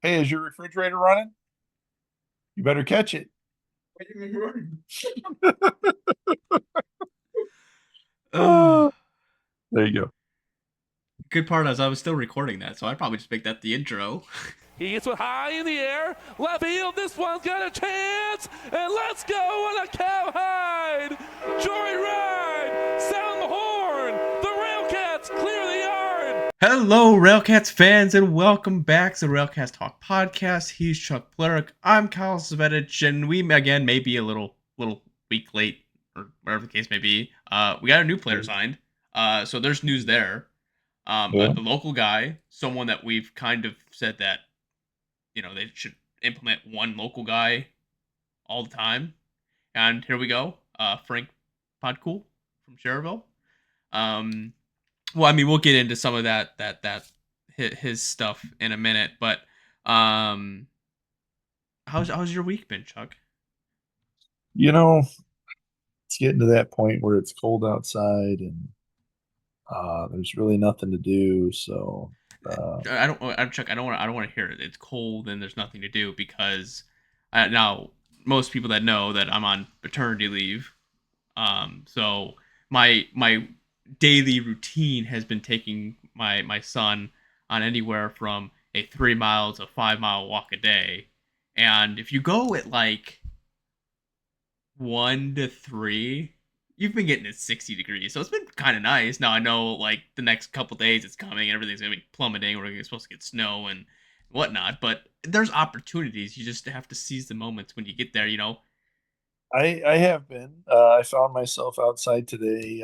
Hey, is your refrigerator running? You better catch it. Uh, Oh, there you go. Good part is I was still recording that, so I'd probably just make that the intro. He gets one high in the air. Left field. This one's got a chance. And let's go on a cowhide. Joyride. Sound the horn. The RailCats clear the yard. Hello, RailCats fans, and welcome back to the RailCats Talk podcast. He's Chuck Polarek. I'm Kyle Svetich, and we again may be a little week late, or whatever the case may be. We got a new player signed. So there's news there. Yeah. A local guy, someone that we've kind of said that they should implement one local guy all the time. And here we go. Frank Podcool from Cherville. Um, well, I mean, we'll get into some of that his stuff in a minute, but um, how's your week been, Chuck? You know, it's getting to that point where it's cold outside and there's really nothing to do. So, uh, I'm Chuck. I don't want to hear it. It's cold and there's nothing to do because now most people that know that I'm on paternity leave. So my daily routine has been taking my son on anywhere from a 3 mile to 5 mile walk a day. And if you go at like 1 to 3, you've been getting at 60 degrees. So it's been kind of nice. Now I know like the next couple days it's coming and everything's gonna be plummeting. We're supposed to get snow and whatnot, but there's opportunities. You just have to seize the moments when you get there. I have been. I found myself outside today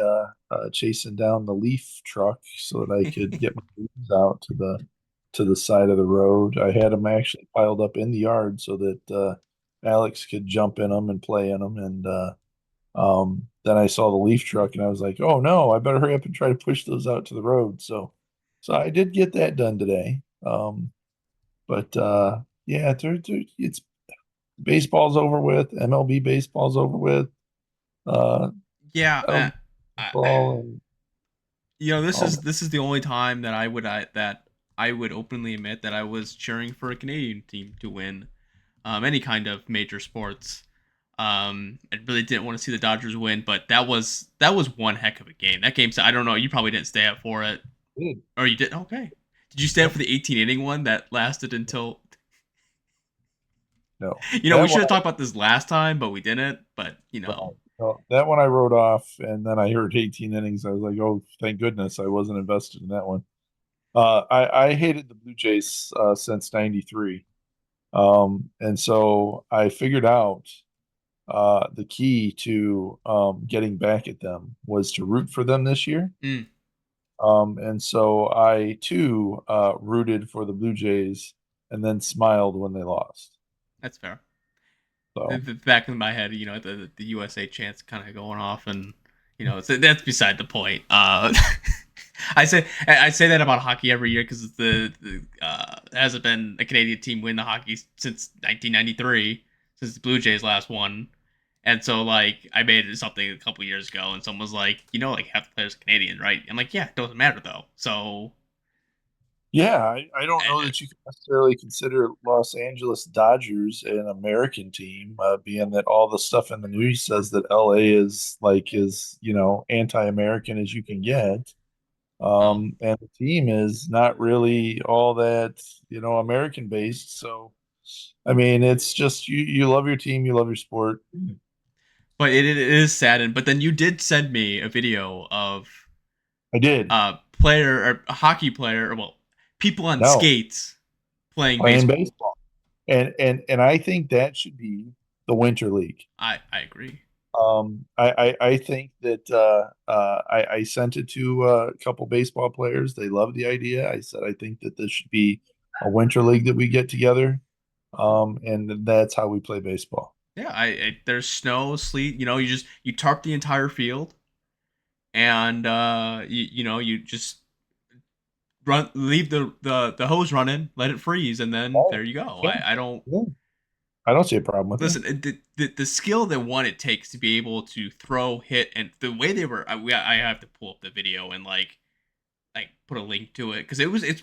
chasing down the leaf truck so that I could get my leaves out to the side of the road. I had them actually piled up in the yard so that Alex could jump in them and play in them. And then I saw the leaf truck and I was like, oh no, I better hurry up and try to push those out to the road. So I did get that done today. But yeah, it's baseball's over with. MLB baseball's over with. Uh, Yeah, I don't baseball and this all is that. this is the only time that I would openly admit that I was cheering for a Canadian team to win any kind of major sports. I really didn't want to see the Dodgers win, but that was one heck of a game. That game, I don't know, you probably didn't stay up for it, Good. or you did. Okay, did you stay up Yep. for the 18 inning one that lasted until? No, We that should one. have talked about this last time, but we didn't. But No, that one I wrote off, and then I heard 18 innings. I was like, oh, thank goodness I wasn't invested in that one. I hated the Blue Jays since '93. And so I figured out the key to getting back at them was to root for them this year. mm, And so I too rooted for the Blue Jays and then smiled when they lost. that's fair. So The back of my head, the USA chants kind of going off, and that's beside the point. I say that about hockey every year because the hasn't been a Canadian team win the hockey since 1993, since the Blue Jays last won, and so like I made it something a couple years ago, and someone was like, like half the players are Canadian, right? I'm like, yeah, it doesn't matter though. So yeah, I don't know uh, that you can necessarily consider Los Angeles Dodgers an American team, being that all the stuff in the news says that LA is like as anti-American as you can get. well, And the team is not really all that American based. So I mean, it's just you love your team, you love your sport. but it is saddened. But then you did send me a video of I did. player or a hockey player, or well, people on No, skates playing playing baseball. baseball. And I think that should be the Winter League. I agree. I think that I sent it to a couple baseball players. They love the idea. I said I think that this should be a winter league that we get together, and that's how we play baseball. Yeah, there's snow, sleet. You tarp the entire field, and you just leave the hose running, let it freeze, and then Oh, there you go. sure. I don't Yeah. I don't see a problem with that. listen. The skill that one it takes to be able to throw, hit, and the way they were. I have to pull up the video and like put a link to it because it's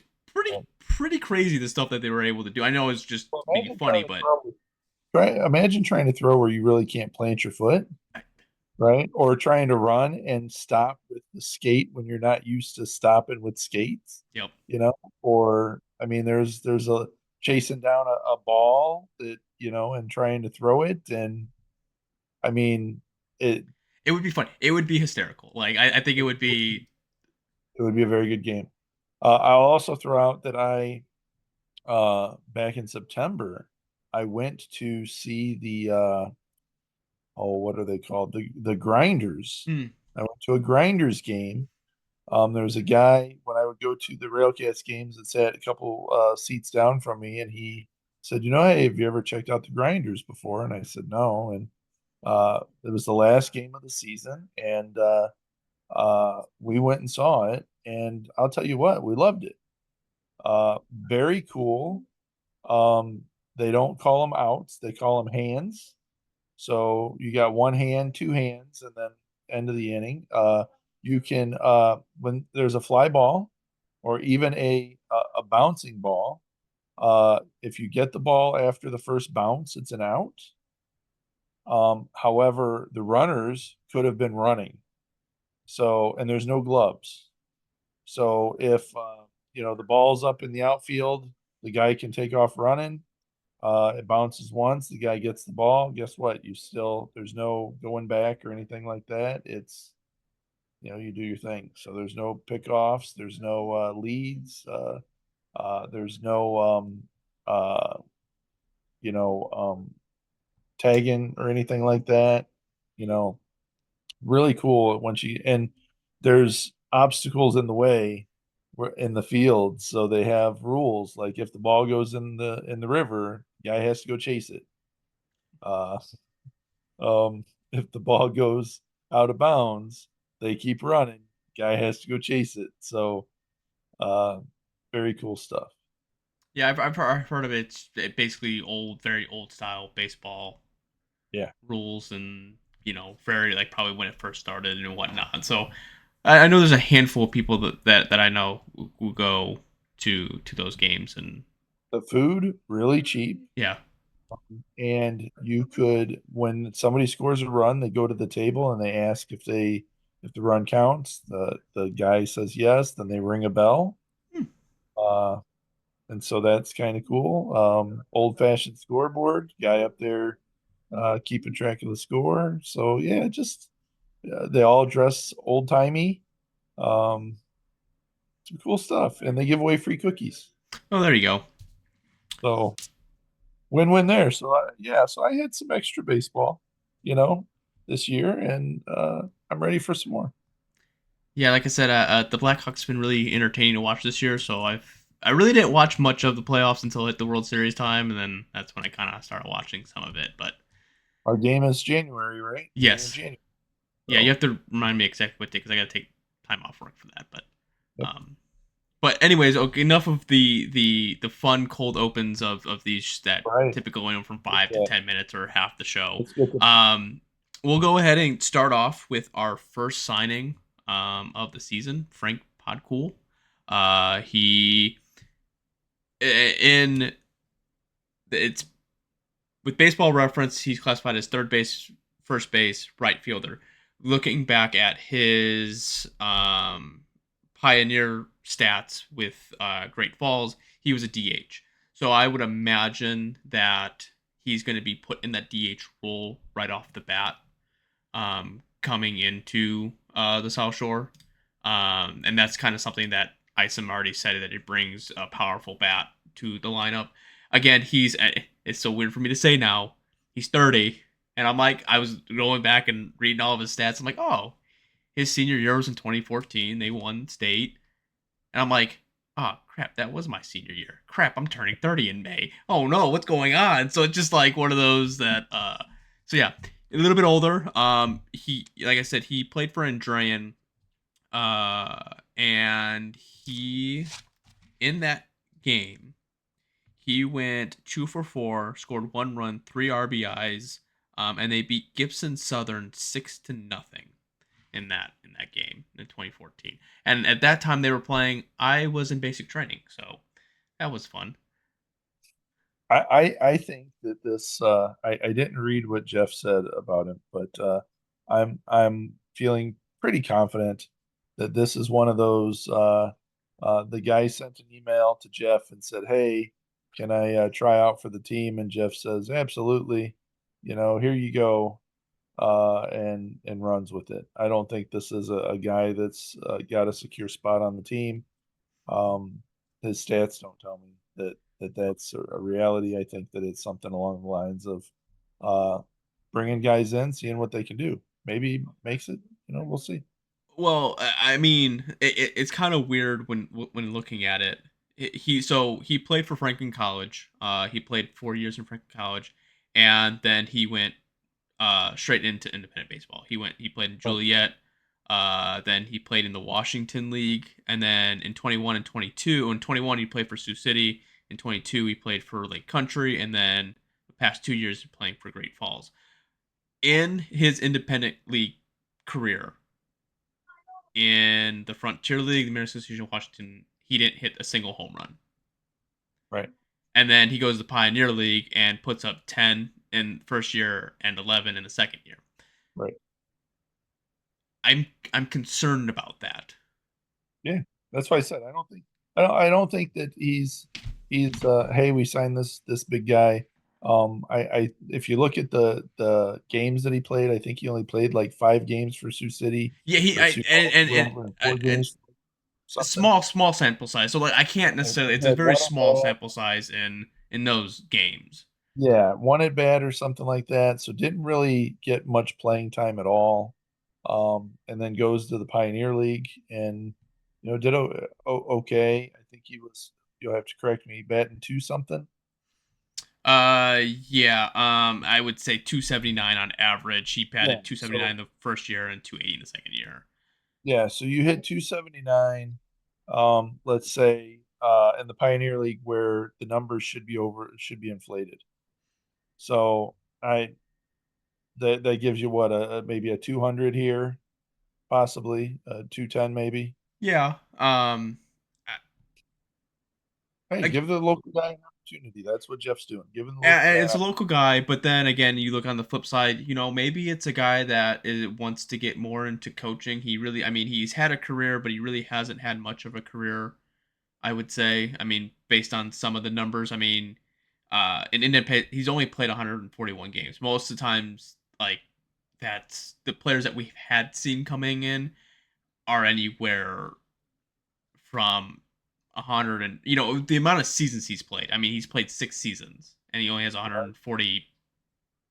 pretty crazy the stuff that they were able to do. I know it's just Well, being funny, but imagine trying to throw where you really can't plant your foot, right? Or trying to run and stop with the skate when you're not used to stopping with skates, yep. you know? Or I mean, there's a chasing down a ball that, and trying to throw it, and I mean, it It would be funny. It would be hysterical. Like I think it would be. it would be a very good game. I'll also throw out that back in September, I went to see what are they called? The Grinders. Hmm. I went to a Grinders game. There was a guy when I would go to the RailCats games that sat a couple seats down from me, and he said, "Hey, have you ever checked out the Grinders before?" And I said, "No." And it was the last game of the season, and we went and saw it. And I'll tell you what, we loved it. Very cool. They don't call them outs; they call them hands. So you got one hand, two hands, and then end of the inning. You can when there's a fly ball or even a bouncing ball. If you get the ball after the first bounce, it's an out. However, the runners could have been running. So and there's no gloves. So if the ball's up in the outfield, the guy can take off running. It bounces once, the guy gets the ball. Guess what? There's no going back or anything like that. It's, you do your thing. So there's no pickoffs, there's no leads, there's no, uh, you know, tagging or anything like that. You know, really cool and there's obstacles in the way in the field. So they have rules like if the ball goes in the river, guy has to go chase it. Uh, if the ball goes out of bounds, they keep running. Guy has to go chase it. So, uh, very cool stuff. Yeah, I've heard of it. It's basically old, very old style baseball Yeah. rules, and very like probably when it first started and whatnot. So I know there's a handful of people that I know who go to those games, and The food really cheap, yeah. and you could when somebody scores a run, they go to the table and they ask if the run counts. The guy says yes, then they ring a bell. Hmm. Uh, and so that's kind of cool. Old fashioned scoreboard, guy up there keeping track of the score. So yeah, just they all dress old timey. Um, some cool stuff, and they give away free cookies. Oh, there you go. So win-win there. So yeah, so I had some extra baseball, this year, and I'm ready for some more. Yeah, like I said, the Blackhawks been really entertaining to watch this year. So I really didn't watch much of the playoffs until it the World Series time, and then that's when I kind of started watching some of it. But Our game is January, right? Beginning of yes, January. yeah, you So have to remind me exactly what day because I got to take time off work for that. yep. Um, but anyways, okay, enough of the fun cold opens of these that Right. typically go from Let's, 5 to 10 minutes or half the show. let's get the Um, we'll go ahead and start off with our first signing of the season, Frank Podcool. He in it's with baseball reference, he's classified as third base, first base, right fielder. Looking back at his pioneer stats with Great Falls, he was a DH. So I would imagine that he's going to be put in that DH role right off the bat, coming into the South Shore. And that's kind of something that Isom already said that it brings a powerful bat to the lineup. Again, it's so weird for me to say now. He's 30, and I was going back and reading all of his stats. I'm like, oh, his senior year was in 2014. They won state, and I'm like, oh crap, that was my senior year. Crap, I'm turning 30 in May. Oh no, what's going on? So it's just like one of those that. So yeah, a little bit older. He, like I said, he played for Andrean, and he in that game he went 2 for 4, scored 1 run, 3 RBIs, and they beat Gibson Southern 6-0. in that game in 2014. And at that time they were playing. I was in basic training, so that was fun. I think that this I didn't read what Jeff said about him, but I'm feeling pretty confident that this is one of those the guy sent an email to Jeff and said, "Hey, can I try out for the team?" And Jeff says, "Absolutely. Here you go." And runs with it. I don't think this is a guy that's got a secure spot on the team. Um, his stats don't tell me that's a reality. I think that it's something along the lines of uh, bringing guys in, seeing what they can do. Maybe makes it. We'll see. Well, I mean, it's kind of weird when looking at it. He played for Franklin College. He played 4 years in Franklin College, and then he went straight into independent baseball. He played in Right, Joliet. Then he played in the Washington League, and then in 21 and 22, in 21 he played for Sioux City. In 22 he played for Lake Country, and then the past 2 years playing for Great Falls. In his independent league career, in the Frontier League, the American Association of Washington, he didn't hit a single home run. right, And then he goes to the Pioneer League and puts up 10 in first year and 11 in the second year. right. I'm concerned about that. Yeah, that's why I said I don't think that he's hey, we signed this big guy. I if you look at the games that he played, I think he only played like 5 games for Sioux City Yeah, or Sioux Falls, whatever, and four and games, something. small sample size. So like I can't And necessarily. he It's a had very one at small bat. sample size in those games. Yeah, one at bat or something like that. So didn't really get much playing time at all. And then goes to the Pioneer League and did okay. I think he was. You'll have to correct me. Batting two something. Yeah. I would say 279 on average. He Yeah. batted 279 So the first year and 280 in the second year. yeah. So you hit 279. Let's say in the Pioneer League where the numbers should be inflated. So I that gives you what maybe a 200 here, possibly 210 maybe. Yeah. Hey, I, give the local guy an opportunity. That's what Jeff's doing. Giving the local and guy it's a local guy, but then again, you look on the flip side, maybe it's a guy that wants to get more into coaching. I mean, he's had a career, but he really hasn't had much of a career, I would say. I mean, based on some of the numbers, I mean, in independent, he's only played 141 games. Most of the times, like, that's the players that we've had seen coming in are anywhere from 100 and the amount of seasons he's played. I mean, he's played 6 seasons and he only has right. 141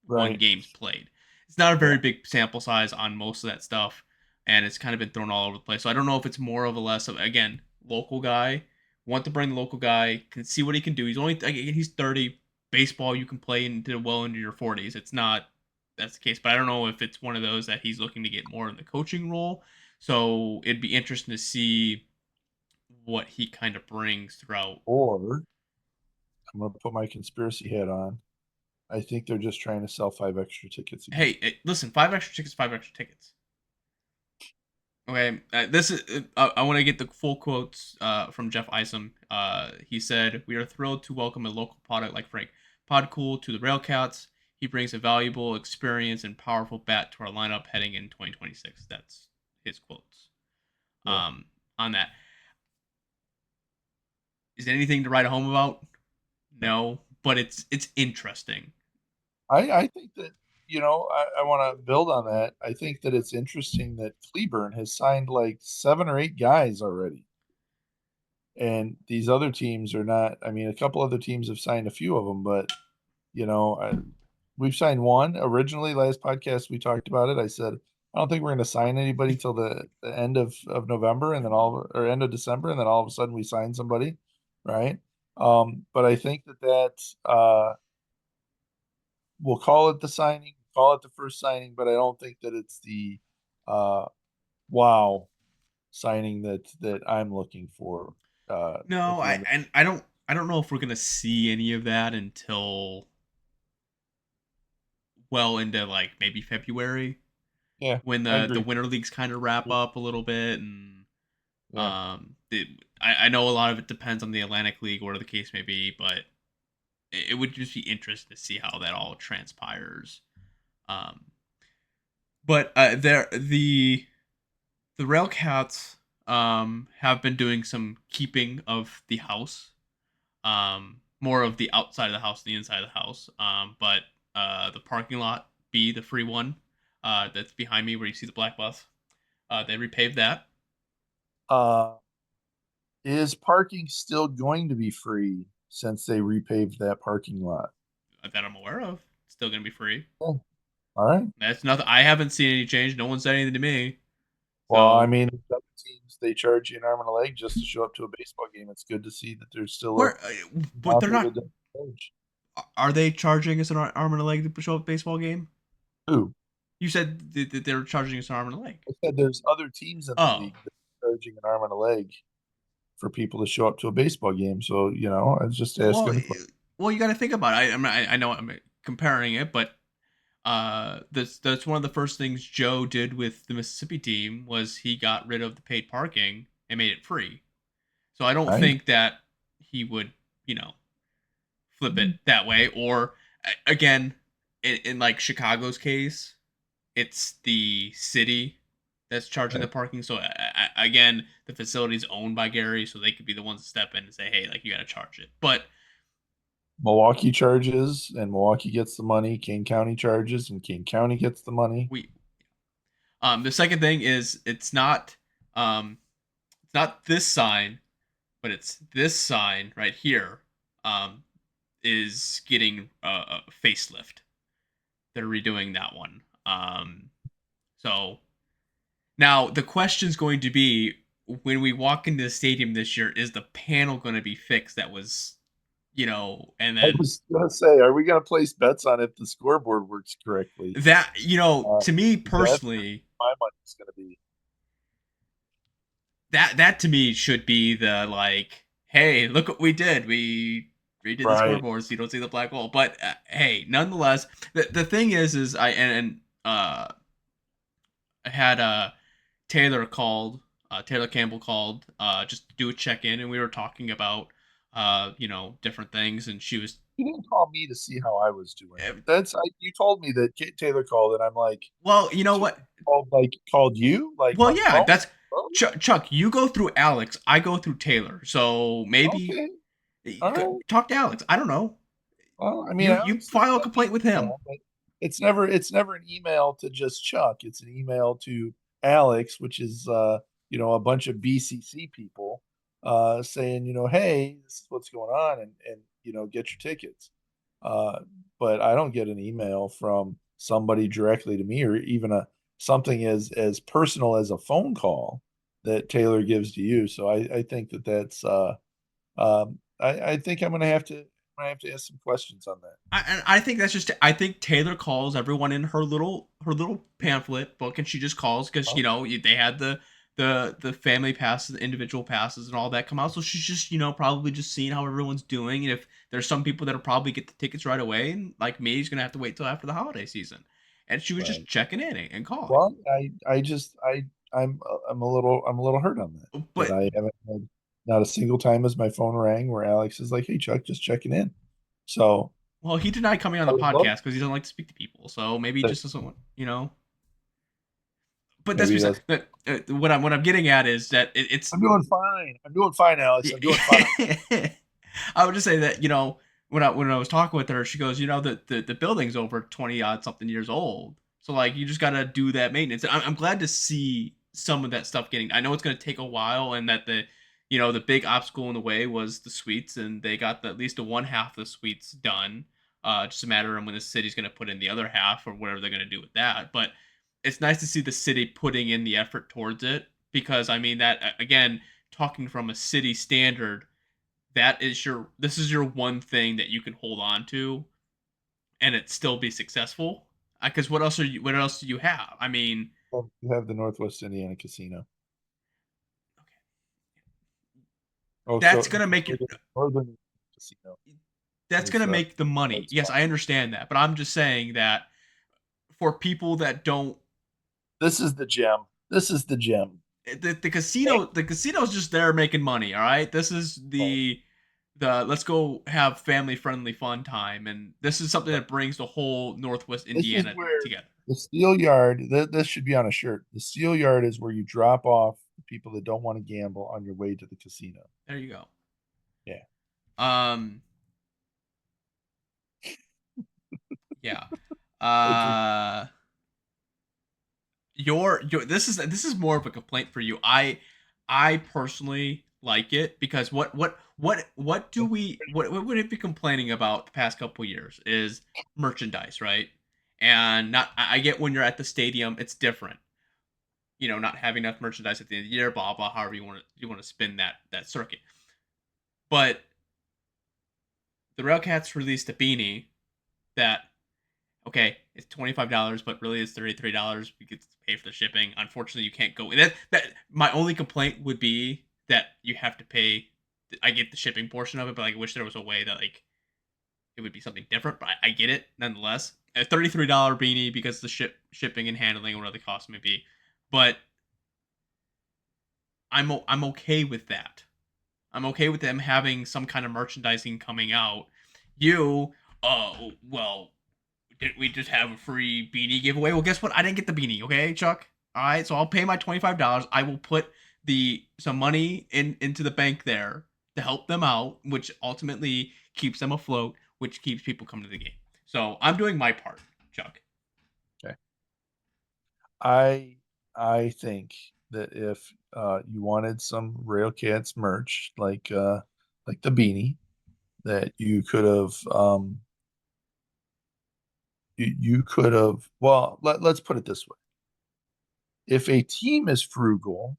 Right. games played. It's not a Yeah. very big sample size on most of that stuff, and it's kind of been thrown all over the place. So I don't know if it's more of a less of, again, local guy. Want to bring the local guy, can see what he can do. He's 30. Baseball you can play into well into your 40s. It's not that's the case, but I don't know if it's one of those that he's looking to get more in the coaching role. So it'd be interesting to see what he kind of brings throughout. Or I'm gonna put my conspiracy hat on. I think they're just trying to sell 5 extra tickets again. Hey, listen, 5 extra tickets, 5 extra tickets. Okay, this is. I want to get the full quotes from Jeff Isom. He said, "We are thrilled to welcome a local product like Frank Podcool to the RailCats. He brings a valuable experience and powerful bat to our lineup heading in 2026." That's his quotes. Yeah. On that, is there anything to write home about? No. No, but it's interesting. I think that I want to build on that. I think that it's interesting that Cleburne has signed like 7 or 8 guys already, and these other teams are not. I mean, a couple other teams have signed a few of them, but you know, I, we've signed one originally. Last podcast we talked about it. I said I don't think we're going to sign anybody till the end of November, and then or end of December, and then all of a sudden we sign somebody, right? But I think that we'll call it the signing, call it the first signing, but I don't think that it's the uh, wow signing that I'm looking for at No, the I end. and I don't know if we're gonna see any of that until well into like maybe February. Yeah, when I the agree. winter leagues kind of wrap up a little bit, and Yeah. I know a lot of it depends on the Atlantic League, whatever the case may be, but it would just be interesting to see how that all transpires. Um, but there the RailCats have been doing some keeping of the house, more of the outside of the house than the inside of the house. But the parking lot B, the free one, that's behind me where you see the black bus, they repaved that. Uh, is parking still going to be free since they repaved that parking lot? That I'm aware of. It's still gonna be free. Oh, all right. That's nothing. I haven't seen any change. No one said anything to me. Well, I So mean, if other teams they charge you an arm and a leg just to show up to a baseball game. It's good to see that there's still where, a but out they're there that not. doesn't charge. Are they charging us an arm and a leg to show up a baseball game? Who? You said that they were charging us an arm and a leg. I said there's other teams in the Oh, league that are charging an arm and a leg for people to show up to a baseball game. So, I was just well, asking the question. well, you got to think about it. I know I'm comparing it, but that's one of the first things Joe did with the Mississippi team was he got rid of the paid parking and made it free. So I don't Nice. think that he would, you know, flip it that way. Or again, in like Chicago's case, it's the city that's charging the Right. parking. So again, the facility's owned by Gary, so they could be the ones to step in and say, "Hey, like you got to charge it." But Milwaukee charges and Milwaukee gets the money. King County charges and King County gets the money. we the second thing is it's not this sign, but it's this sign right here. Um, is getting a facelift. They're redoing that one. So now the question's going to be when we walk into the stadium this year, is the panel going to be fixed? That was, and I then was gonna say, are we gonna place bets on if the scoreboard works correctly? that, Uh, to me that's personally, my money's gonna be. that to me should be the like, hey, look what we did. We redid the Right. scoreboard so you don't see the black hole. But hey, nonetheless, the thing is I had Taylor Campbell called just to do a check in, and we were talking about different things, and she was You didn't call me to see how I was doing. You told me that Taylor called, and I'm like, well, you know Taylor what? called you like Well, on the yeah, phone. that's Oh, Chuck. You go through Alex, I go through Taylor, so maybe okay, all right. talk to Alex. I don't know. Well, I mean, You Alex did file a send me complaint an with him. email, but it's never an email to just Chuck. It's an email to Alex, which is a bunch of BCC people saying, hey, this is what's going on, and get your tickets. Uh, but I don't get an email from somebody directly to me, or even a something as personal as a phone call that Taylor gives to you. So I think that's I think I'm gonna have to ask some questions on that. I think that's just. I think Taylor calls everyone in her little pamphlet book, and she just calls because Oh, they had the family passes, the individual passes, and all that come out. So she's just probably just seeing how everyone's doing, and if there's some people that'll probably get the tickets right away, and like me, he's gonna have to wait till after the holiday season. And she was just right. checking in and calling. Well, I just I'm a little hurt on that But I haven't had not a single time as my phone rang where Alex is like, "Hey Chuck, just checking in." So well, he denied coming on I the would love podcast because he doesn't like to speak to people. So maybe he that. just doesn't want. But that's Maybe beside. that's. What I'm getting at is that it's I'm doing fine. I'm doing fine, Alex. I'm doing fine. I would just say that when I was talking with her, she goes, the building's over 20 odd something years old, so like you just gotta do that maintenance. And I'm glad to see some of that stuff getting. I know it's gonna take a while, and that the big obstacle in the way was the suites, and they got at least the one half of the suites done. Just a matter of when the city's gonna put in the other half or whatever they're gonna do with that. But it's nice to see the city putting in the effort towards it because I mean that again, talking from a city standard, this is your one thing that you can hold on to and it still be successful. Because what else do you have? I mean, Well, you have the Northwest Indiana Casino. Oh, that's so gonna make it. Northern Casino That's is gonna make the money. that's Yes, I understand that, but I'm just saying that for people that don't This is the gem. This is the gem. The casino's just there making money. All right, this is Right. the let's go have family friendly fun time, and this is something Right. that brings the whole Northwest This is Indiana where together. the steel yard. This should be on a shirt. The steel yard is where you drop off the people that don't want to gamble on your way to the casino. There you go. Yeah. Um, yeah. Which is Uh, your this is more of a complaint for you. I personally like it because what do we what would it be complaining about the past couple years is merchandise, right? And not I get when you're at the stadium, it's different. Not having enough merchandise at the end of the year, blah blah. However you want to spin that circuit, but the Railcats released a beanie that okay, it's $25, but really it's $33 because to pay for the shipping. Unfortunately, you can't go. That my only complaint would be that you have to pay. I get the shipping portion of it, but I wish there was a way that like it would be something different. But I get it nonetheless. A $33 beanie because the shipping and handling or whatever the cost may be, but I'm okay with that. I'm okay with them having some kind of merchandising coming out. You, oh well, did we just have a free beanie giveaway? Well, guess what? I didn't get the beanie. Okay, Chuck. All right, so I'll pay my $25. I will put the some money into the bank there to help them out, which ultimately keeps them afloat, which keeps people coming to the game. So I'm doing my part, Chuck. okay. I think that if you wanted some Railcats merch, like the beanie, that you could have you could have well let's put it this way. If a team is frugal,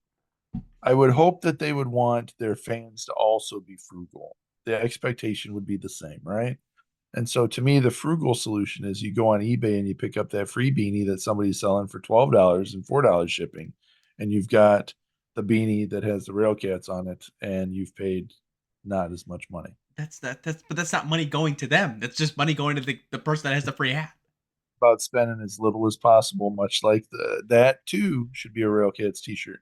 I would hope that they would want their fans to also be frugal. The expectation would be the same, right? And so to me, the frugal solution is you go on eBay and you pick up that free beanie that somebody's selling for $12 and $4 shipping, and you've got the beanie that has the Railcats on it, and you've paid not as much money. But that's not money going to them. That's just money going to the person that has the free hat. About spending as little as possible, much like that too should be a Railcats t-shirt.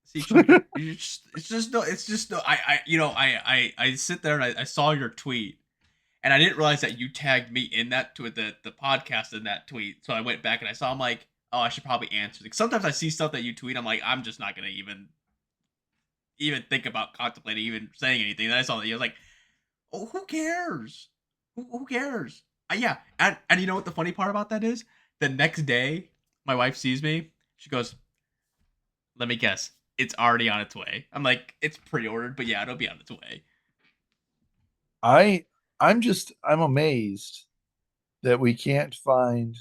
See, Chuck, it's just no, it's just no. I sit there and I saw your tweet, and I didn't realize that you tagged me in that to the podcast in that tweet. So I went back and I saw. I'm like, oh, I should probably answer. Like, sometimes I see stuff that you tweet. I'm like, I'm just not gonna even think about contemplating even saying anything. And I saw that you was like, oh, who cares? Who cares? Yeah, and you know what the funny part about that is? The next day, my wife sees me. She goes, let me guess. It's already on its way. I'm like, it's pre-ordered, but yeah, it'll be on its way. I I'm amazed that we can't find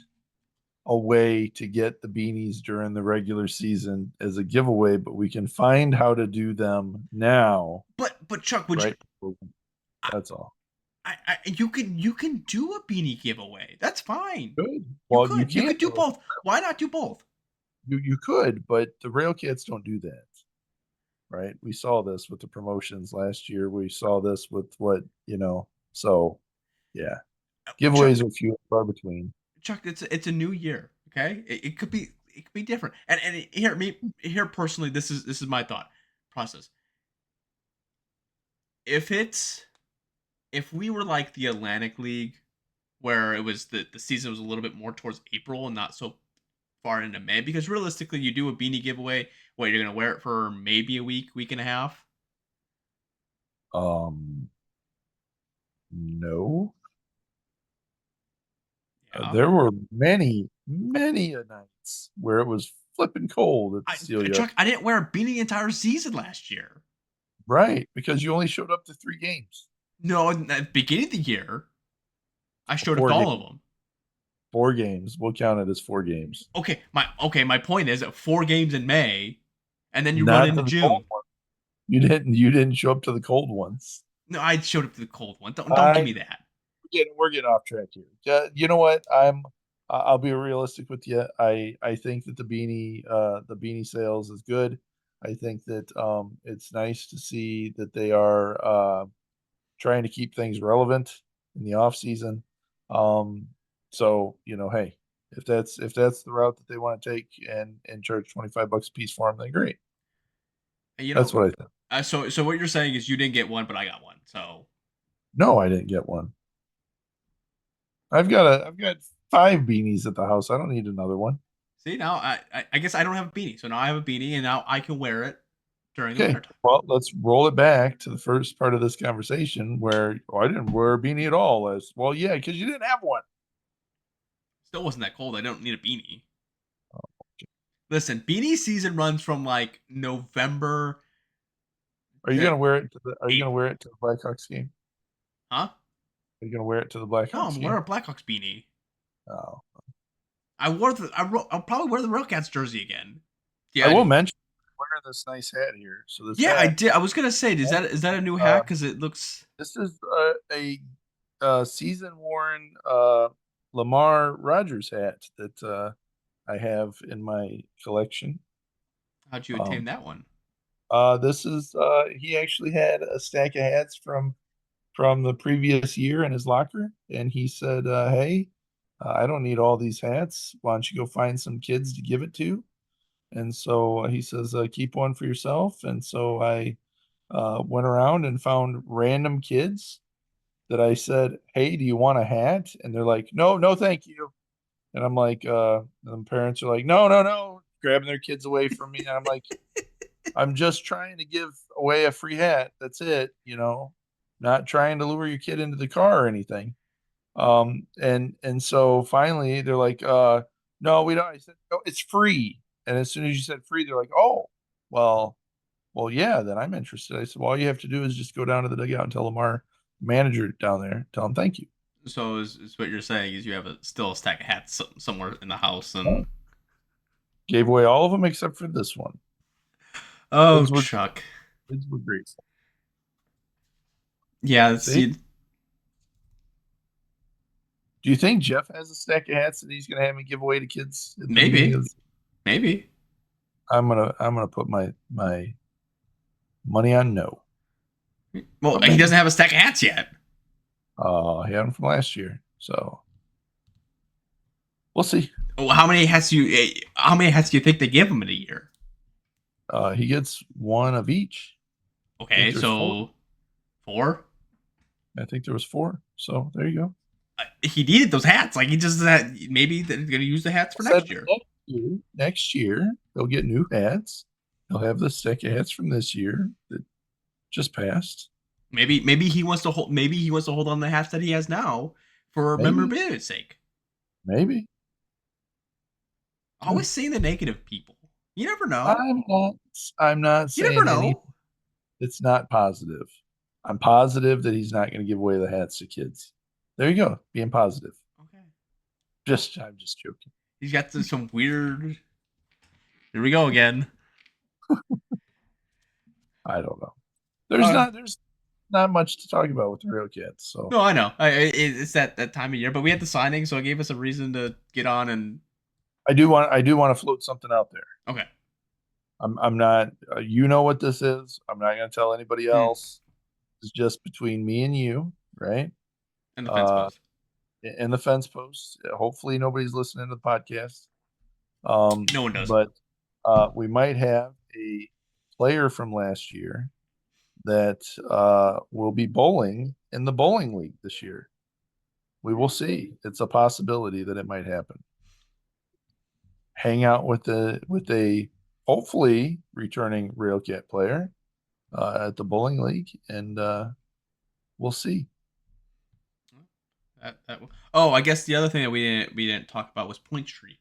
a way to get the beanies during the regular season as a giveaway, but we can find how to do them now, But Chuck, would you? right? I, That's all. you can do a beanie giveaway. That's fine. Good. You Well, you could you can't could do do it. both. Why not do both? You could, but the Railcats don't do that, right? We saw this with the promotions last year. We saw this with so yeah. Chuck, Giveaways are few and far between. it's a new year. Okay, it could be different. And here personally, this is my thought process. If it's if we were like the Atlantic League, where it was the season was a little bit more towards April and not so far into May, because realistically, you do a beanie giveaway. What, you're gonna wear it for maybe a week and a half? Um, no. Yeah. There were many a nights where it was flipping cold at the Steelyard. Chuck, I didn't wear a beanie the entire season last year. Right, because you only showed up to 3 games. No, at the beginning of the year, I showed up to Four all of games. them. 4 games. We'll count it as 4 games. My point is 4 games in May, and then you run Not into to the cold June. one. You didn't show up to the cold ones. No, I showed up to the cold one. Don't give I me that. we're getting off track here. You know what? I'll be realistic with you. I think that the beanie sales is good. I think that it's nice to see that they are trying to keep things relevant in the off season. So hey, If that's the route that they want to take and charge $25 a piece for them, then great. You That's know, what I think. so what you're saying is you didn't get one, but I got one. So No, I didn't get one. I've got 5 beanies at the house. I don't need another one. see now, I guess I don't have a beanie, so now I have a beanie, and now I can wear it during the Okay, wintertime. well, let's roll it back to the first part of this conversation where I didn't wear a beanie at all. Well, yeah, because you didn't have one. Still wasn't that cold. I don't need a beanie. Listen, beanie season runs from like November Are you to gonna wear it to the Are you gonna April. wear it to the Blackhawks game? Huh? Are you gonna wear it to the No, Blackhawks I'm wearing game? a Blackhawks beanie. Oh. I'll probably wear the RailCats jersey again. I Yeah, will mention I'm wearing this nice hat here. So this yeah, I hat, did. I was gonna say, is that a new uh, hat? Because it looks. this is a season worn Lamar Rogers hat that I have in my collection. How'd you attain Um, that one? this is he actually had a stack of hats from the previous year in his locker, and he said, "Hey, I don't need all these hats. Why don't you go find some kids to give it to?" And so he says, "Keep one for yourself." And so I went around and found random kids that I said, "Hey, do you want a hat?" And they're like, "No, no, thank you." And I'm like, the parents are like, "No, no, no," grabbing their kids away from me. And I'm like, I'm just trying to give away a free hat. That's it, not trying to lure your kid into the car or anything. And so finally they're like, no, we don't. I said, no, it's free. And as soon as you said free, they're like, oh, well, yeah, then I'm interested. I said, well, all you have to do is just go down to the dugout and tell Lamar manager down there, tell him thank you. So is what you're saying is you have still a stack of hats somewhere in the house, Oh, and gave away all of them except for this one. oh Kids were Chuck, kids were grateful. yeah, See, see, do you think Jeff has a stack of hats that he's gonna have me give away to kids at the beginning maybe, of the maybe. I'm gonna put my money on no, Well, but he maybe. doesn't have a stack of hats yet. He had them from last year, so we'll see. Well, how many hats do you think they give him in a year? He gets one of each. I think Okay, there's four. so 4. I think there was four. So there you go. He needed those hats. Like he just maybe they're gonna use the hats I for said next year. next year they'll get new hats. They'll have the stack of hats from this year that just passed. Maybe he wants to hold. Maybe he wants to hold on to the hats that he has now for Maybe, memorabilia's sake. maybe. Always saying the negative, people. You never know. I'm not. I'm not You never saying anything. know. It's not positive. I'm positive that he's not going to give away the hats to kids. There you go. Being positive. Okay. I'm just joking. He's got some weird. Here we go again. I don't know. Uh, There's not much to talk about with the RailCats. So no, I know. It's that time of year, but we had the signing, so it gave us a reason to get on and. I do want to float something out there. Okay. I'm not. You know what this is. I'm not going to tell anybody Hmm. else. It's just between me and you, right? And the fence Uh, post. in the fence post. Hopefully nobody's listening to the podcast. No one does. But we might have a player from last year that will be bowling in the bowling league this year. We will see. It's a possibility that it might happen. Hang out with a hopefully returning RailCat player at the bowling league, and we'll see. Oh, I guess the other thing that we didn't talk about was point streak.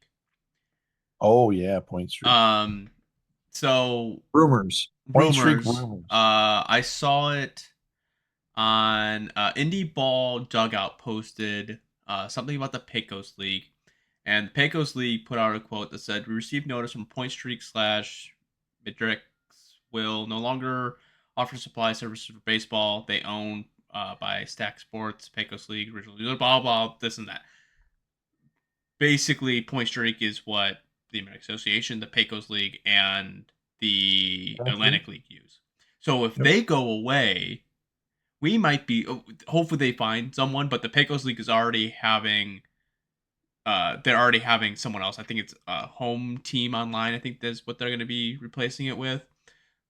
Oh yeah, point streak Um, so rumors. Point streak rumors. rumors. I saw it on Indie Ball Dugout posted something about the Pecos League, and the Pecos League put out a quote that said, "We received notice from Point Streak slash Midrix will no longer offer supply services for baseball. They own by Stack Sports, Pecos League, originally blah blah this and that." Basically, Point Streak is what the American Association, the Pecos League, and the Exactly. Atlantic League use. So if Yep. they go away, we might be. Hopefully, they find someone. But the Pecos League is already having they're already having someone else. I think it's a home team online. I think that's what they're going to be replacing it with.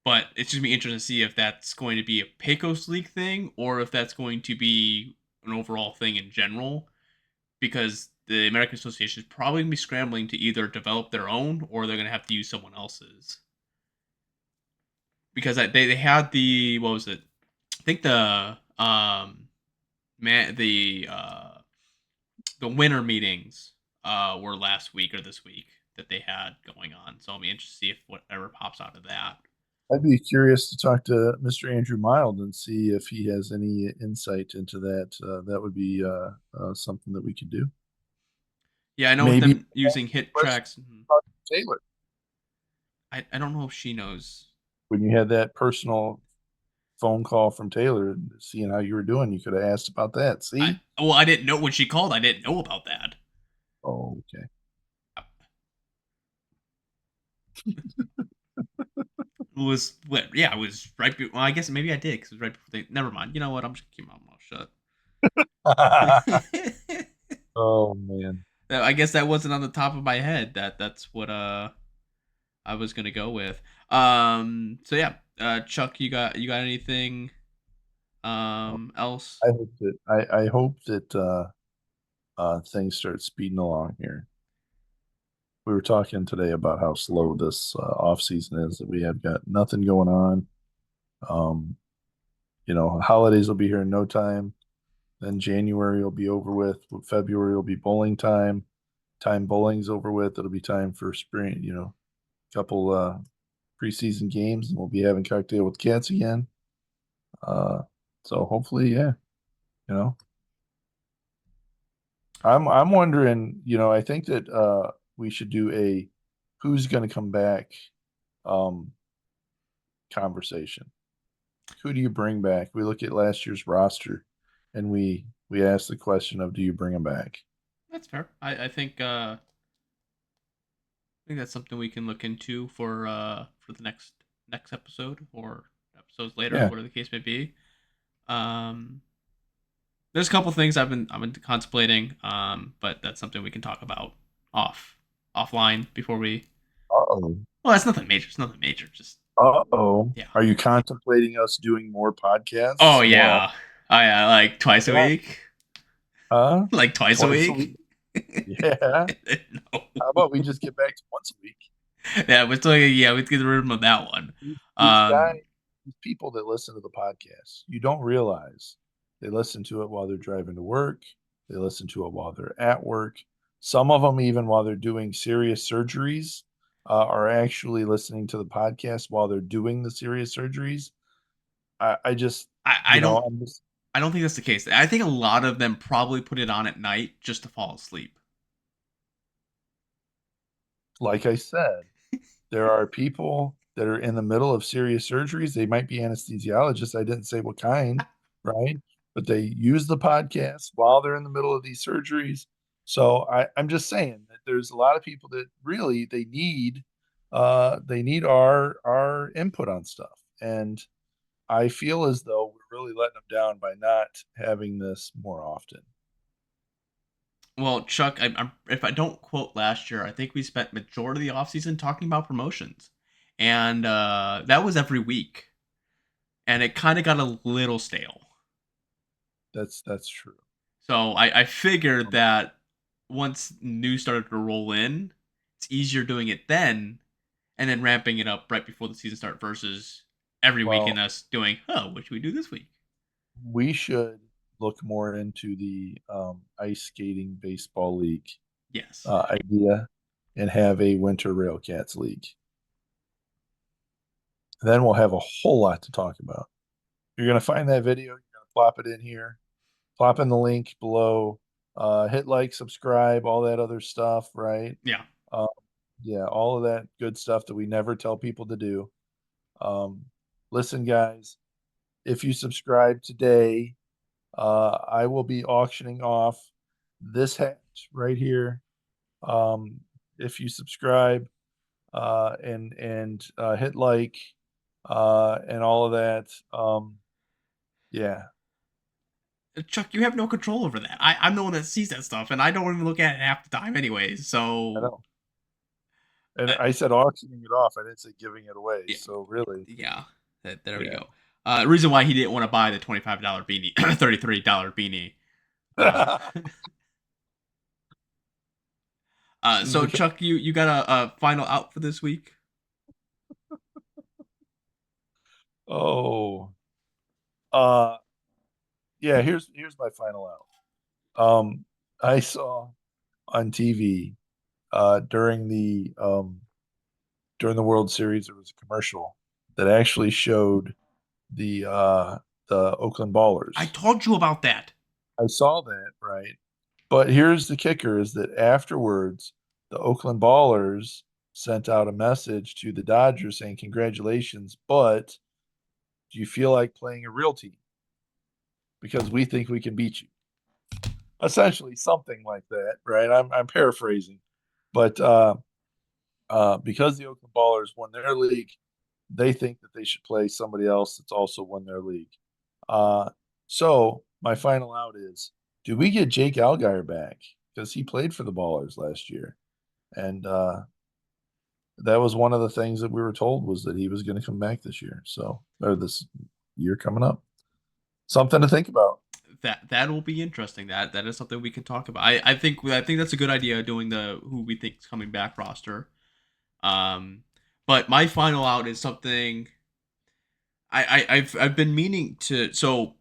But it's just be interesting to see if that's going to be a Pecos League thing or if that's going to be an overall thing in general. Because the American Association is probably going to be scrambling to either develop their own or they're going to have to use someone else's. Because they had the what was it? I think man the winter meetings were last week or this week that they had going on. So I'll be interested to see if whatever pops out of that. I'd be curious to talk to Mr. Andrew Mild and see if he has any insight into that. That would be something that we could do. Yeah, I know with Maybe them using hit question tracks. about Taylor I don't know if she knows. when you had that personal phone call from Taylor, seeing how you were doing, you could have asked about that. See? I didn't know when she called. I didn't know about that. Oh, okay. It was what? Yeah, it was right. Well, I guess maybe I did because it was right before they. Never mind. You know what? I'm just gonna keep my mouth shut. Oh man. I guess that wasn't on the top of my head. That's what I was gonna go with. So yeah, Chuck, you got anything else? I hope that things start speeding along here. We were talking today about how slow this off season is. That we have got nothing going on. Um, holidays will be here in no time. Then January will be over with. February will be bowling time. Time bowling's over with. It'll be time for spring. Couple preseason games, and we'll be having cocktail with cats again. Uh, so hopefully, yeah, you know, I'm wondering. I think that we should do a who's going to come back um conversation. Who do you bring back? We look at last year's roster, and we ask the question of do you bring them back? That's fair. I think that's something we can look into for the next episode or episodes later, Yeah. whatever the case may be. Um, there's a couple things I've been contemplating, but that's something we can talk about offline before we. Uh-oh. Well, it's nothing major. It's nothing major. Just Uh-oh. yeah. Are you contemplating us doing more Oh podcasts? More often? yeah. Oh yeah. Like twice a Yeah. week. Huh? Like twice a Twice a week. week? Yeah. No. How about we just get back to once a week? Yeah, we're still yeah. We get rid of that one. These guys, Um, these people that listen to the podcast, you don't realize they listen to it while they're driving to work. They listen to it while they're at work. Some of them, even while they're doing serious surgeries, are actually listening to the podcast while they're doing the serious surgeries. I just, I don't I'm just I don't think that's the case. I think a lot of them probably put it on at night just to fall asleep. like I said, there are people that are in the middle of serious surgeries. They might be anesthesiologists. I didn't say what kind, right? But they use the podcast while they're in the middle of these surgeries. So I'm just saying that there's a lot of people that really they need our input on stuff. And I feel as though we're really letting them down by not having this more often. Well, Chuck, if I don't quote last year, I think we spent majority of the offseason talking about promotions, and that was every week, and it kind of got a little stale. That's true. So I figured that once news started to roll in, it's easier doing it then, and then ramping it up right before the season start versus every week and Well, us doing, oh, what should we do this week? we should look more into the ice skating baseball league Yes. idea and have a winter RailCats league. Then we'll have a whole lot to talk about. You're going to find that video. You're going to plop it in here, plop in the link below, hit like, subscribe, all that other stuff, right? Yeah. Uh, yeah, all of that good stuff that we never tell people to do. Um, Listen, guys, if you subscribe today, I will be auctioning off this hat right here. If you subscribe and hit like and all of that, yeah, Chuck, you have no control over that. I'm the one that sees that stuff, and I don't even look at it half the time, anyways. I So, know. And uh, I said auctioning it off. I didn't say giving it away. yeah, So really, yeah. There we yeah. go. Reason why he didn't want to buy the $25 beanie, $33 beanie. Uh, so Because- Chuck, you got a final out for this week? oh, uh, yeah. Here's my final out. I saw on TV during the World Series there was a commercial that actually showed the Oakland I Ballers. told you about that. I saw that, right? But here's the kicker is that afterwards, the Oakland Ballers sent out a message to the Dodgers saying, congratulations, but do you feel like playing a real team? Because we think we can beat you. Essentially, something like that, right? I'm paraphrasing. But because the Oakland Ballers won their league, they think that they should play somebody else that's also won their league. Uh, so my final out is: do we get Jake Allgaier back because he played for the Ballers last year, and that was one of the things that we were told was that he was going to come back this year. So or this year coming up, something to think about. That will be interesting. That is something we can talk about. I think that's a good idea doing the who we think is coming back roster. Um, but my final out is something I've been meaning to. So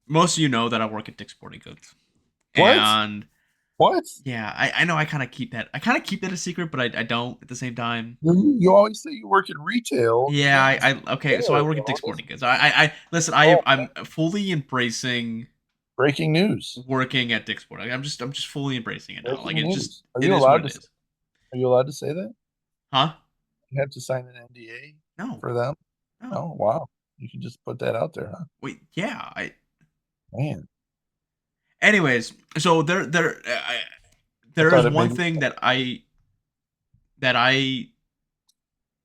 most of you know that I work at Dick's Sporting Goods, What? and What? yeah, I know I kind of keep that a secret, but I don't at the same time. You always say you work in retail. You Yeah, can't just okay. So I there, work at Dick's bro. Sporting Goods. I listen. Oh, I'm fully embracing breaking news. working at Dick's Sporting. I'm just fully embracing it now. Like Breaking it just news. Are it you is what allowed it to? is. Are you allowed to say that? Huh? You have to sign an NDA No, for them? no. Oh, wow. You can just put that out there, huh? Wait, yeah. I. Man, Anyways, so I there thought is it one maybe. thing that I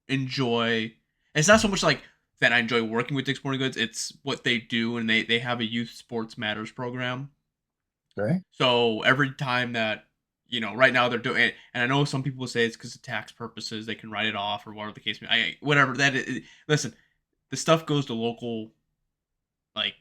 enjoy. It's not so much like that I enjoy working with Dick's Sporting Goods. It's what they do, and they have a youth sports matters program. Okay. So every time that right now they're doing it, and I know some people say it's because of tax purposes, they can write it off or whatever the case may. Whatever that is, listen, the stuff goes to local like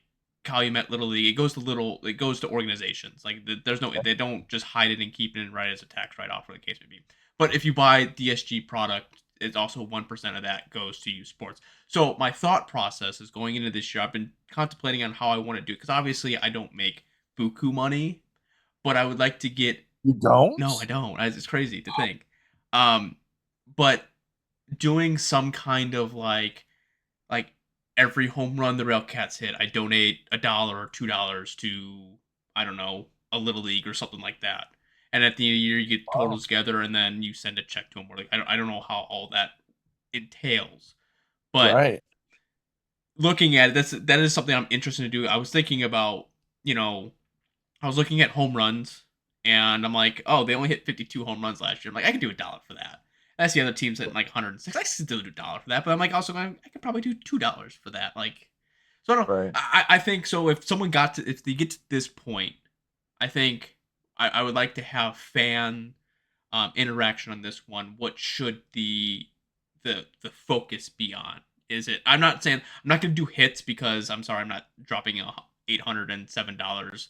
Calumet Little League. It goes to organizations. Like there's no, they don't just hide it and keep it and write it as a tax write off, or the case may be. But if you buy DSG product, it's also 1% of that goes to you sports. So my thought process is going into this year. I've been contemplating on how I want to do it because obviously I don't make buku money, but I would like to get. You don't? No, I don't. It's crazy to think. Um, but doing some kind of like every home run the RailCats hit, I donate $1 or $2 to I don't know a little league or something like that. And at the end of the year, you get Wow. totals together, and then you send a check to them. Or like I don't know how all that entails, but Right. looking at it, that is something I'm interested to do. I was thinking about you know I was looking at home runs, and I'm like, oh, they only hit 52 home runs last year. I'm like, I could do $1 for that. And I see other teams hitting like 106. I could still do $1 for that, but I'm like, also, I could probably do $2 for that. Like, so I don't. Right. I think so. If they get to this point, I think I would like to have fan interaction on this one. What should the focus be on? Is it? I'm not saying I'm not going to do hits because I'm sorry, I'm not dropping $807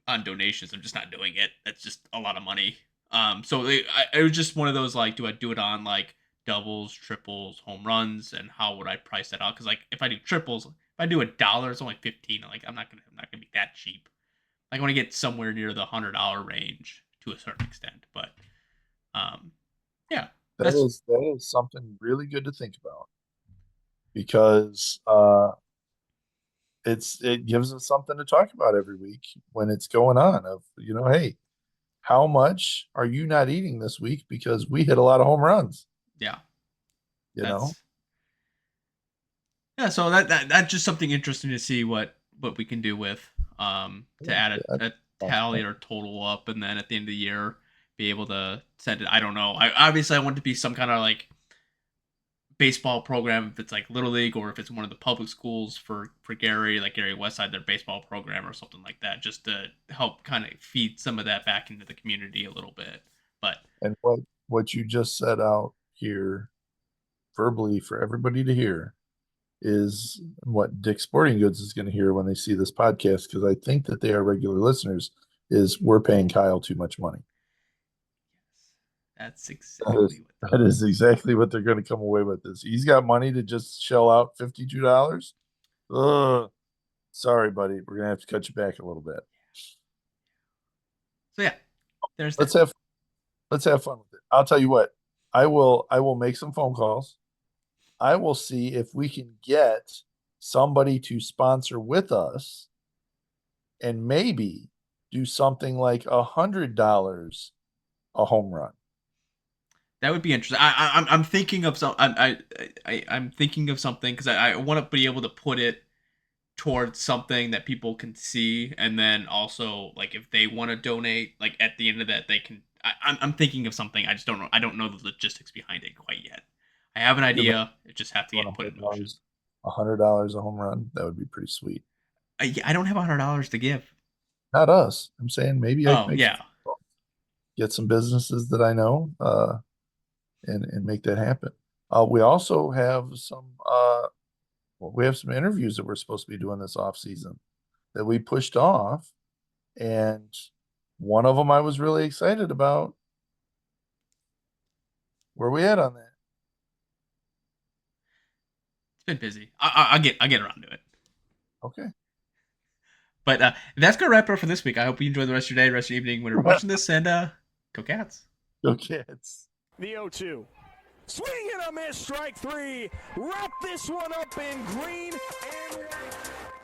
on donations. I'm just not doing it. That's just a lot of money. So it was just one of those like, do I do it on like doubles, triples, home runs, and how would I price that out? Because like if I do triples, if I do $1, it's only 15. Like I'm not gonna be that cheap. Like I want to get somewhere near the $100 range to a certain extent. But um, yeah, That that's is something really good to think about because it gives us something to talk about every week when it's going on of, hey, how much are you not eating this week because we hit a lot of home runs, yeah, you know? that's yeah. So that's just something interesting to see what we can do with to add That's a tally awesome. or total up, and then at the end of the year be able to send it. I don't know. I obviously I want it to be some kind of like baseball program, if it's like Little League or if it's one of the public schools for Gary, like Gary Westside, their baseball program or something like that, just to help kind of feed some of that back into the community a little bit. But And what you just set out here verbally for everybody to hear is what Dick Sporting Goods is going to hear when they see this podcast, because I think that they are regular listeners, is we're paying Kyle too much money. that's That exactly is, what that is exactly what they're going to come away with this. He's got money to just shell out $52. Ugh. Sorry, buddy. We're going to have to cut you back a little bit. So yeah, there's Let's that. have fun with it. I'll tell you what. I will make some phone calls. I will see if we can get somebody to sponsor with us and maybe do something like $100 a home run. That would be interesting. I'm thinking of some. I'm thinking of something because I want to be able to put it towards something that people can see, and then also like if they want to donate, like at the end of that they can. I'm thinking of something. I just don't know. I don't know the logistics behind it quite yet. I have an Yeah, but idea. It just have to get put in motion. $100 a home run. That would be pretty sweet. I don't have $100 to give. Not us. I'm saying maybe I can Oh make yeah. get some businesses that I know, and make that happen. We also have some interviews that we're supposed to be doing this off season that we pushed off, and one of them I was really excited about. Where we at on that? It's been busy. I'll get around to it. Okay. But that's gonna wrap it up for this week. I hope you enjoy the rest of your day, rest of your evening when you're watching this, and go Cats. Go Kids. The 0-2. Swing and a miss, strike three. Wrap this one up in green and white.